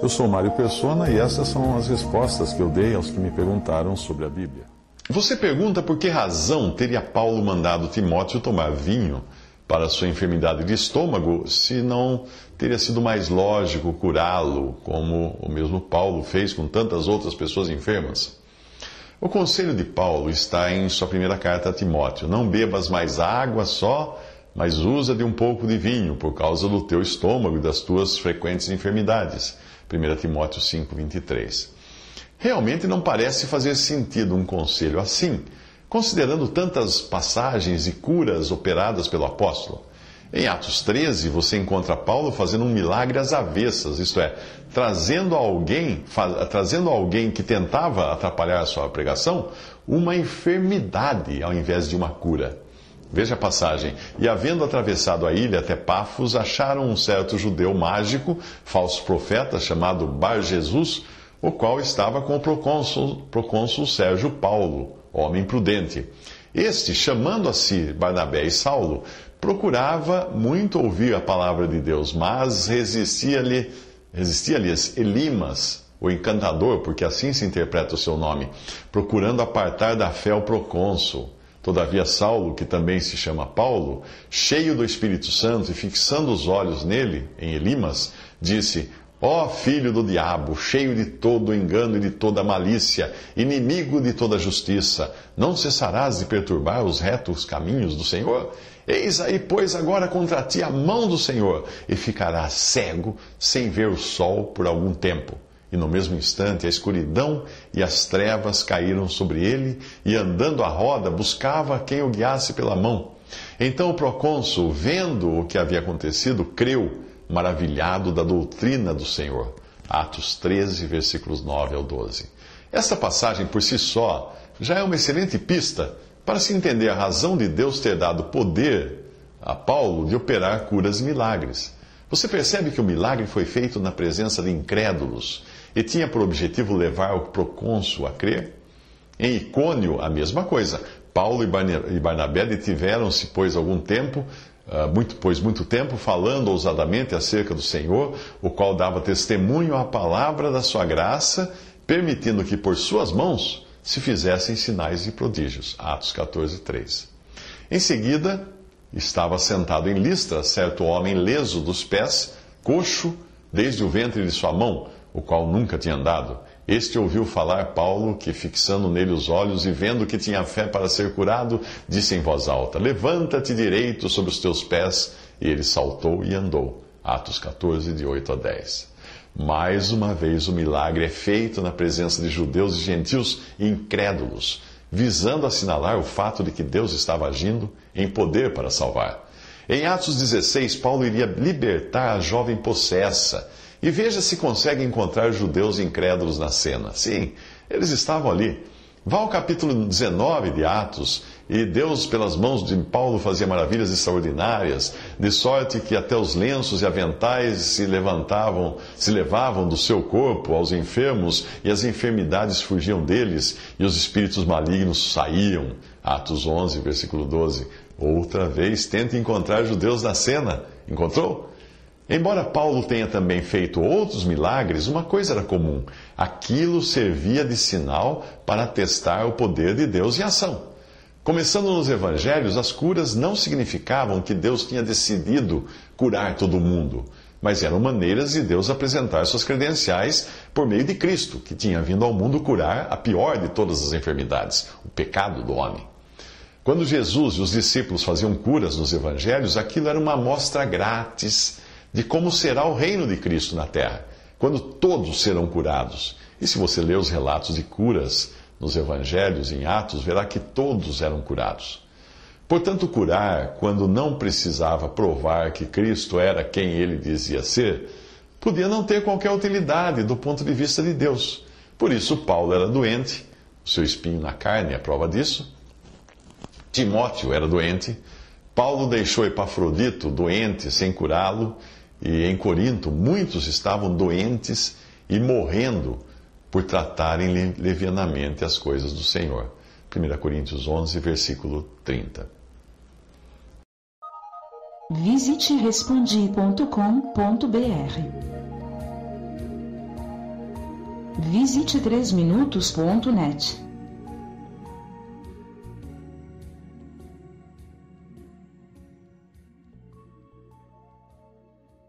Eu sou Mário Persona e essas são as respostas que eu dei aos que me perguntaram sobre a Bíblia. Você pergunta por que razão teria Paulo mandado Timóteo tomar vinho para sua enfermidade de estômago, se não teria sido mais lógico curá-lo, como o mesmo Paulo fez com tantas outras pessoas enfermas? O conselho de Paulo está em sua primeira carta a Timóteo: não bebas mais água só, mas usa de um pouco de vinho, por causa do teu estômago e das tuas frequentes enfermidades. 1 Timóteo 5:23. Realmente não parece fazer sentido um conselho assim, considerando tantas passagens e curas operadas pelo apóstolo. Em Atos 13, você encontra Paulo fazendo um milagre às avessas, isto é, trazendo alguém que tentava atrapalhar a sua pregação, uma enfermidade ao invés de uma cura. Veja a passagem. E havendo atravessado a ilha até Pafos, acharam um certo judeu mágico, falso profeta, chamado Bar-Jesus, o qual estava com o procônsul Sérgio Paulo, homem prudente. Este, chamando a si Barnabé e Saulo, procurava muito ouvir a palavra de Deus, mas resistia-lhes Elimas, o encantador, porque assim se interpreta o seu nome, procurando apartar da fé o procônsul. Todavia Saulo, que também se chama Paulo, cheio do Espírito Santo e fixando os olhos nele, em Elimas, disse: ó filho do diabo, cheio de todo o engano e de toda a malícia, inimigo de toda a justiça, não cessarás de perturbar os retos caminhos do Senhor? Eis aí, pois, agora contra ti a mão do Senhor, e ficarás cego, sem ver o sol por algum tempo. E no mesmo instante a escuridão e as trevas caíram sobre ele, e andando à roda buscava quem o guiasse pela mão. Então o procônsul, vendo o que havia acontecido, creu, maravilhado da doutrina do Senhor. Atos 13, versículos 9 ao 12. Esta passagem por si só já é uma excelente pista para se entender a razão de Deus ter dado poder a Paulo de operar curas e milagres. Você percebe que o milagre foi feito na presença de incrédulos e tinha por objetivo levar o procônsul a crer? Em Icônio, a mesma coisa. Paulo e Barnabé detiveram-se, muito tempo, falando ousadamente acerca do Senhor, o qual dava testemunho à palavra da sua graça, permitindo que por suas mãos se fizessem sinais e prodígios. Atos 14, 3. Em seguida, estava sentado em Listra certo homem leso dos pés, coxo desde o ventre de sua mão, o qual nunca tinha andado. Este ouviu falar Paulo, que fixando nele os olhos e vendo que tinha fé para ser curado, disse em voz alta: levanta-te direito sobre os teus pés. E ele saltou e andou. Atos 14, de 8 a 10. Mais uma vez o milagre é feito na presença de judeus e gentios incrédulos, visando assinalar o fato de que Deus estava agindo em poder para salvar. Em Atos 16, Paulo iria libertar a jovem possessa. E veja se consegue encontrar judeus incrédulos na cena. Sim, eles estavam ali. Vá ao capítulo 19 de Atos, e Deus, pelas mãos de Paulo, fazia maravilhas extraordinárias, de sorte que até os lenços e aventais se levavam do seu corpo aos enfermos, e as enfermidades fugiam deles, e os espíritos malignos saíam. Atos 11, versículo 12. Outra vez, tente encontrar judeus na cena. Encontrou? Embora Paulo tenha também feito outros milagres, uma coisa era comum: aquilo servia de sinal para testar o poder de Deus em ação. Começando nos evangelhos, as curas não significavam que Deus tinha decidido curar todo mundo, mas eram maneiras de Deus apresentar suas credenciais por meio de Cristo, que tinha vindo ao mundo curar a pior de todas as enfermidades, o pecado do homem. Quando Jesus e os discípulos faziam curas nos evangelhos, aquilo era uma amostra grátis de como será o reino de Cristo na terra, quando todos serão curados. E se você ler os relatos de curas nos evangelhos, em Atos, verá que todos eram curados. Portanto, curar, quando não precisava provar que Cristo era quem ele dizia ser, podia não ter qualquer utilidade do ponto de vista de Deus. Por isso, Paulo era doente, o seu espinho na carne é a prova disso. Timóteo era doente. Paulo deixou Epafrodito doente sem curá-lo. E em Corinto, muitos estavam doentes e morrendo por tratarem levianamente as coisas do Senhor. 1 Coríntios 11, versículo 30. Visite Respondi.com.br Visite 3minutos.net.